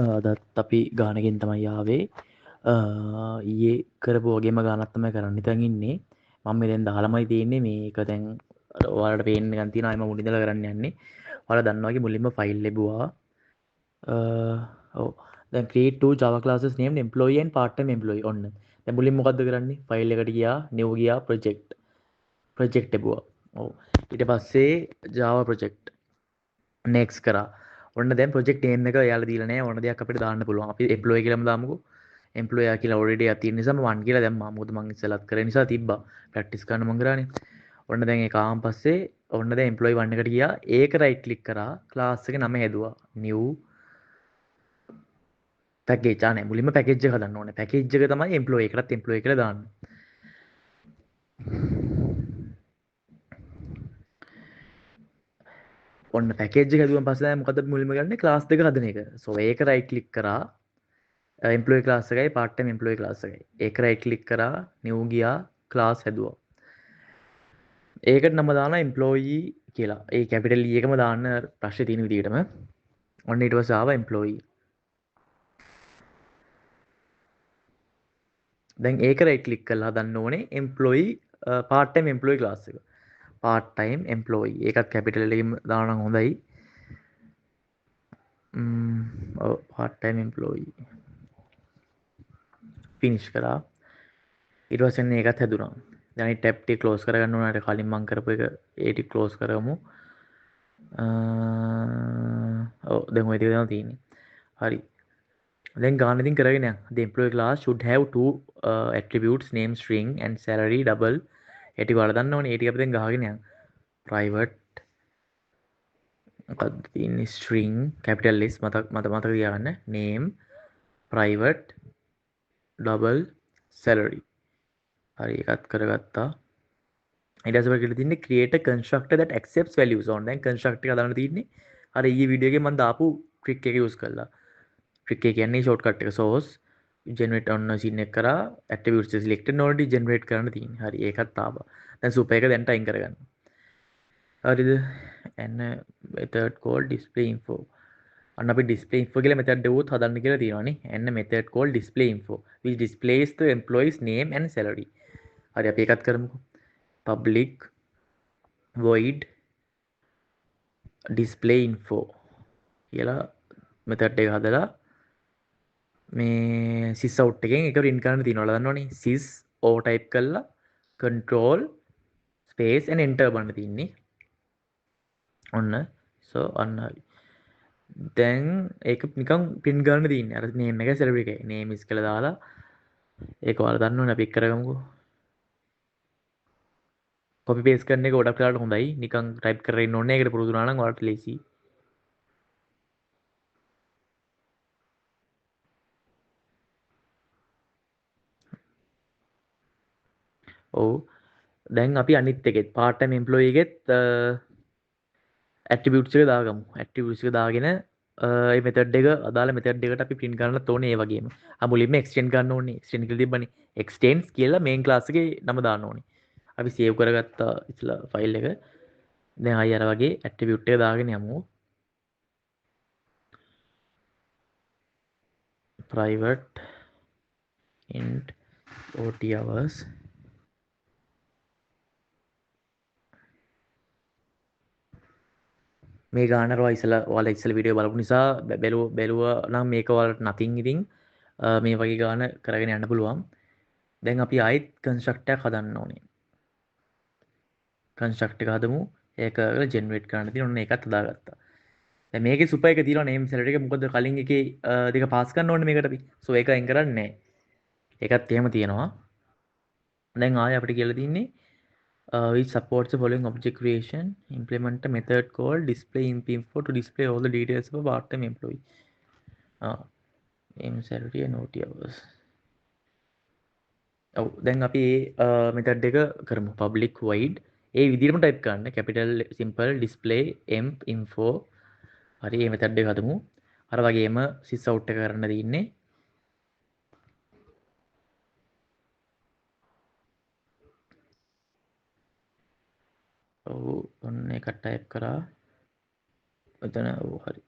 අදත් අපි ගානකින් තමයි ආවේ. ඊයේ කරපු වගේම ගානක් තමයි කරන්න හිතන් ඉන්නේ. මම මේ දැන් 10මයි තියෙන්නේ. මේක දැන් ඔයාලට පේන්න ගන්න තියෙනවා. මම මුලින් ඉඳලා කරන්න යන්නේ. ඔයාලා දන්නවා වගේ මුලින්ම ෆයිල් ලැබුවා. ඔව්. දැන් create two Java classes named employee and part time employee ඔන්න. දැන් මුලින් මොකද්ද කරන්නේ? ෆයිල් එකට ගියා, new ගියා, project ලැබුවා. ඔව්. ඊට පස්සේ Java project next කරා. ඔන්න දැන් project name එක එයාලා දීලා නැහැ. ඕන දෙයක් අපිට දාන්න පුළුවන්. අපි employee කියලාම දාමුකෝ. employee කියලා already එකක් තියෙන නිසා මම 1 කියලා දැම්මා. මොකද මම ඉස්සෙල්ලත් කරේ නිසා තිබ්බා. practice කරන්න මම කරානේ. ඔන්න දැන් ඒක ආවන් පස්සේ ඔන්න දැන් employee 1 එකට ගියා. ඒක right click කරා. class එකේ නම හැදුවා. new package. ආ නෑ මුලින්ම package එක හදන්න ඕනේ. package එක තමයි employee එකටත් employee කියලා දාන්න. ඔන්න package එක හැදුවන් පස්සේ දැන් මොකද මුලින්ම කරන්නේ class දෙක හදන එක. so ඒක right click කරා. employee class එකයි part time employee class එකයි. ඒක right click කරා new ගියා class හැදුවා. ඒකට නම දානවා employee කියලා. ඒ capital E එකම දාන්න ප්‍රශ්නේ තියෙන විදිහටම. ඔන්න ඊට පස්සේ ආවා employee. දැන් ඒක right click කරලා හදන්න ඕනේ employee part time employee class එක. part time employee. ඒකත් capital එකකින් දානවා නම් හොඳයි. ඔව් part time employee. finish කරා. ඊට පස්සේ ඒකත් හැදුනා. දැන් මේ tab ටික close කරගන්න ඕනට කලින් මම කරපු එක ඒ ටික close කරගමු. ඔව් දැන් ওই ටික තමයි තියෙන්නේ. හරි. then ගාන ඉතින් කරගෙන යන්න. The employee class should have two attributes name string and salary double. ඒ ටික ඔයාලා දන්නවනේ. ඒ ටික අපි දැන් ගහගෙන යන්න. private මොකක්ද තියෙන්නේ string capital S මතක තියාගන්න. name private double salary. හරි ඒකත් කරගත්තා. ඊට පස්සේ ඔයගොල්ලෝ තියෙන්නේ create a constructor that accepts values on. දැන් constructor එක හදාන්න තියෙන්නේ. අර ඊයේ වීඩියෝ එකේ මම දාපු trick එක use කරලා. trick එක කියන්නේ shortcut එක source generate on scene එක කරා attributes selected already generate කරන්න තියෙන්නේ. හරි ඒකත් ආවා. දැන් super එක දැන් time කරගන්න. හරිද? and method called display info. අන්න අපි display info කියලා method දෙවොත් හදන්න කියලා තියෙනවානේ. and method called display info which displays the employee's name and salary. හරි අපි ඒකත් කරමුකෝ. public void display info කියලා method එක හදලා මේ sys out එකෙන් එක print කරන්න තියෙනවා දන්නවනේ sys o type කරලා control space and enter බලන්න තියෙන්නේ ඔන්න so අන්න හරි දැන් ඒක නිකන් print ගන්න තියෙන්නේ අර name එක salary එකයි name is කියලා දාලා ඒක ඔයාලා දන්නවනේ අපි කරගමුකෝ copy paste කරන එක ගොඩක් වෙලාවට හොඳයි නිකන් type කරගෙන ඉන්න ඕනේ ඒකට පුරුදු වුණා නම් ඔයාලට ලේසි ඔව් දැන් අපි අනිත් එකෙත් part time employee එකෙත් attributes එක දාගමු attributes එක දාගෙන ඒ method එක අදාළ method එකට අපි print කරන්නත් ඕනේ ඒ වගේම මුලින්ම extend ගන්න ඕනේ extend කියලා තිබ්බනේ extends කියලා main class එකේ නම දාන්න ඕනේ අපි save කරගත්තා ඉතලා file එක දැන් ආයෙ අර වගේ attribute එක දාගෙන යමු private int ot hours මේ ගානර ඔයාලා ඉස්සෙල්ලා වීඩියෝ බලපු නිසා බැලුවා නම් මේක ඔයාලට nothing ඉතින් මේ වගේ ගාන කරගෙන යන්න පුළුවන්. දැන් අපි ආයෙත් constructor එකක් හදන්න ඕනේ. constructor එක හදමු. ඒක generate කරන්න තියෙන ඔන්න ඒකත් හදාගත්තා. දැන් මේකේ super එක තියෙනවා name select එක මොකද කලින් එකේ දෙක pass කරන්න ඕනේ මේකට අපි. so ඒක අයින් කරන්නේ නැහැ. ඒකත් එහෙම තියෙනවා. දැන් ආයෙ අපිට කියලා තින්නේ which supports the following object creation implement a method called display imp info to display all the details of a part-time employee name salary and OT hours ඔව් දැන් අපි මේ method එක කරමු public void ඒ විදිහටම type කරන්න capital simple display emp info හරි මේ method එක හදමු අර වගේම sys out එක කරන්න තියෙන්නේ ඔව් ඔන්න එක type කරා එතන ඔව් හරි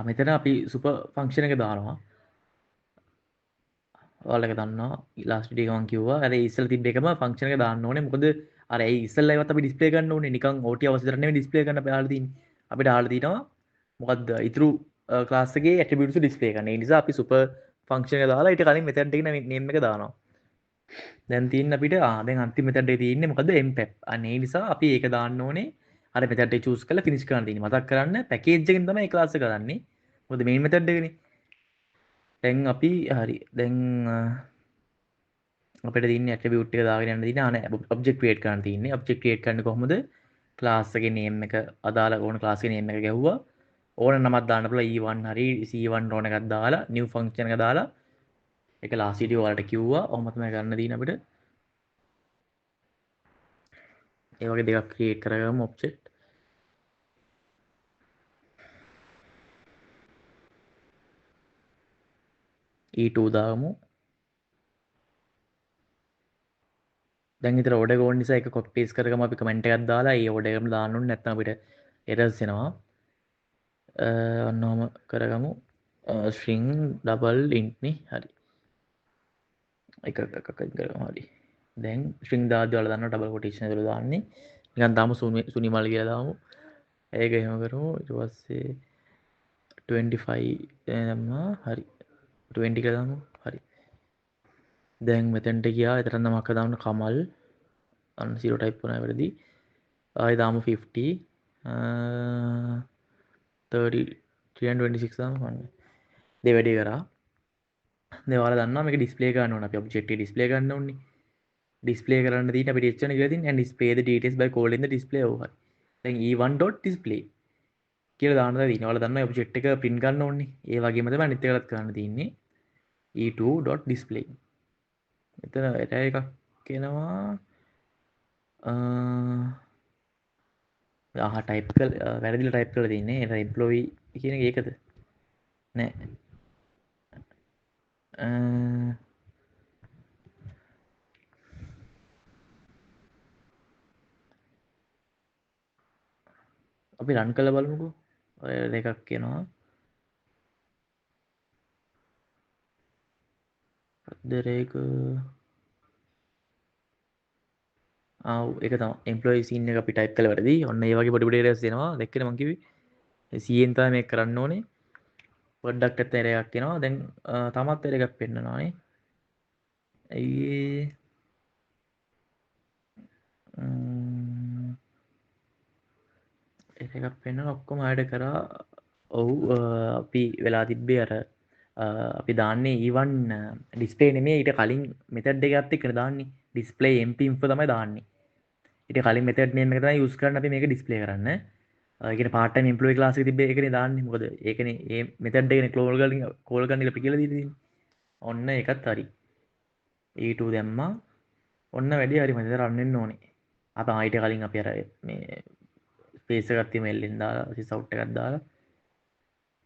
මෙතන අපි සුපර් ෆන්ක්ෂන් එක දානවා. ඔයාලක දන්නවා ලාස්ට් වීඩියෝ එකේ මම කිව්වා අර ඉස්සෙල්ලා තිබ්බ එකම ෆන්ක්ෂන් එක දාන්න ඕනේ. මොකද අර ඒ ඉස්සෙල්ලා ඒවත් අපි ඩිස්ප්ලේ කරන්න ඕනේ. නිකන් OT අවශ්‍ය කරන්නේ නෙමෙයි ඩිස්ප්ලේ කරන්න අපිට ආලා තියෙන්නේ. අපිට ආලා තියෙනවා මොකද්ද ඉතුරු ක්ලාස් එකේ ඇට්‍රිබියුට්ස් ඩිස්ප්ලේ කරන්න. ඒ නිසා අපි සුපර් ෆන්ක්ෂන් එක දාලා ඊට කලින් මෙතෙන්ට එකේ නේම් එක දානවා. දැන් තියෙන්නේ අපිට දැන් අන්තිම මෙතෙන්ට තියෙන්නේ මොකද mpep. අන්න ඒ නිසා අපි ඒක දාන්න ඕනේ. අර මෙතෙන්ට චූස් කරලා ෆිනිෂ් කරන්න තියෙන්නේ. මතක් කරන්න පැකේජ් එකෙන් තමයි ඒ ක්ලාස් එක කරන්නේ. මොකද මේන් මෙතෙන්ට එකනේ. දැන් අපි හරි දැන් අපිට තියෙන්නේ ඇට්‍රිබියුට් එක දාගෙන යන්න තියෙන්නේ ඔබ්ජෙක්ට් ක්‍රියේට් කරන්න තියෙන්නේ. ඔබ්ජෙක්ට් ක්‍රියේට් කරන්නේ කොහොමද? ක්ලාස් එකේ නේම් එක අදාළ ඕන ක්ලාස් එකේ නේම් එක ගැහුවා. ඕන නමක් දාන්න පුළුවන් E1 හරි C1 ඕන එකක් දාලා new function එක දාලා ඒක last video වලට කිව්වා. ඔහොම තමයි ගන්න තියෙන්නේ අපිට. ඒ වගේ දෙකක් ක්‍රියේට් කරගමු ඔබ්ජෙක්ට්. E2 දාමු. දැන් විතර ඕඩර් එක ඕන නිසා ඒක කොපි පේස්ට් කරගමු අපි කමෙන්ට් එකක් දාලා ඒ ඕඩර් එකම දාන්න ඕනේ නැත්නම් අපිට එරර්ස් එනවා. ඔන්නෝම කරගමු. string double int නේ හරි. එක කරගමු හරි. දැන් string දාද්දි ඔයාලා දන්නවා double quotation එකවල දාන්නේ. නිකන් දාමු සුනිමල් කියලා දාමු. ඒක එහෙම කරමු. ඊට පස්සේ 25 දැම්මා. හරි. 20 කියලා දාමු. හරි. දැන් මෙතෙන්ට ගියා. එතන නමක් දාන්න කමල්. අන්න 0 ටයිප් වුණා වැරදි. ආයෙ දාමු 50. 30 326 දාමු. අන්න. දෙවැඩි කරා. දැන් ඔයාලා දන්නවා මේක ඩිස්ප්ලේ කරන්න ඕන. අපි ඔබ්ජෙක්ට් එක ඩිස්ප්ලේ කරන්න ඕනේ. ඩිස්ප්ලේ කරන්න තියෙන අපිට එච්චරනේ කියලා තියෙන්නේ and display the details by calling the display over. දැන් e1.display කියලා දාන්න තියෙනවා. ඔයාලා දන්නවා ඔබ්ජෙක්ට් එක print ගන්න ඕනේ. ඒ වගේම තමයි අනිත් එකලත් කරන්න තියෙන්නේ. e2.display. මෙතන error එකක් එනවා. ටයිප් කරලා වැරදිලා ටයිප් කරලා තියෙන්නේ. ඒක employee කියන එක ඒකද? නෑ. අපි රන් කරලා බලමුකෝ. ඔය දෙකක් කියනවා. පද්දරේක ඒක තමයි එම්ප්ලොයි සීන් එක අපි ටයිප් කළා වැරදි. ඔන්න ඒ වගේ පොඩි පොඩි errors එනවා. දැක්කනේ මං කිව්වේ. CN තමයි මේක කරන්න ඕනේ. පොඩ්ඩක් ඇත්ත error එකක් එනවා. දැන් තමත් error එකක් පෙන්නනවා නේ. ඇයි එකක් පෙන්වන ඔක්කොම අයිඩ කරා. ඔව් අපි වෙලා තිබ්බේ අර අපි දාන්නේ E1 ඩිස්ප්ලේ නෙමෙයි ඊට කලින් මෙතඩ් එකත් එක්කනේ දාන්නේ. ඩිස්ප්ලේ mp info තමයි දාන්නේ. ඊට කලින් මෙතඩ් නේම් එක තමයි යූස් කරන්න අපි මේක ඩිස්ප්ලේ කරන්න. ඒ කියන්නේ part time employee class එකේ තිබ්බේ ඒකනේ දාන්නේ. මොකද ඒකනේ මේ මෙතඩ් එකනේ කෝල් කරන්න ඉල කියලා දීලා තියෙන්නේ. ඔන්න ඒකත් හරි. E2 දැම්මා. ඔන්න වැඩි හරි මම රන් වෙන්න ඕනේ. අපි ආයිට කලින් අපි අර මේ ස්පේස් එකක් තියෙන එල්ලෙන් දාලා සිස් අවුට් එකක් දාලා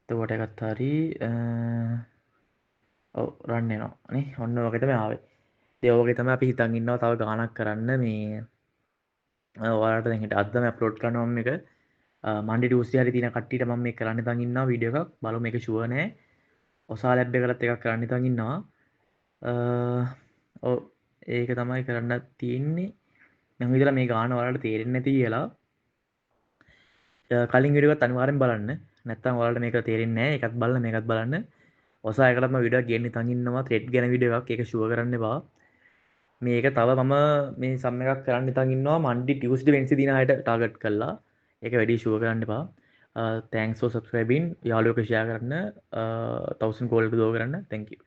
එතකොට එකත් හරි ඔව් රන් වෙනවා නේ. ඔන්න ඔක තමයි ආවේ. ඉතින් ඔයගේ තමයි අපි හිතන් ඉන්නවා තව ගාණක් කරන්න මේ ඔයාලට දැන් හිට අද තමයි අප්ලෝඩ් කරනවා මම මේක. මන්ඩේ ටියුස්ඩේ හරි තියෙන කට්ටියට මම මේක කරන්න හිතන් ඉන්නවා වීඩියෝ එකක්. බලමු මේක ෂුවර් නෑ. ඔසා ලැබ් එකකටත් එකක් කරන්න හිතන් ඉන්නවා. ඔව් ඒක තමයි කරන්න තියෙන්නේ. මම හිතලා මේ ගාන ඔයාලට තේරෙන්නේ නැති කියලා. කලින් වීඩියෝ එකත් අනිවාර්යෙන් බලන්න. නැත්නම් ඔයාලට මේක තේරෙන්නේ නැහැ. ඒකත් බලන්න මේකත් බලන්න. ඔසා එකටත් මම වීඩියෝ එකක් ගේන්න හිතන් ඉන්නවා. ත්‍රෙඩ් ගැන වීඩියෝ එකක්. ඒක ෂුවර් කරන්න එපා. මේක තව මම මේ සම් එකක් කරන්න හිතන් ඉන්නවා. මන්ඩේ ටියුස්ඩේ වෙන්ස්ඩේ දින හයට ටාගට් කරලා. ඒක වැඩි ෂුවර් කරන්න එපා. thanks for subscribing. යාළුවෝ ෂෙයා කරන්න 1000 කෝල් එක දෝ කරන්න. thank you.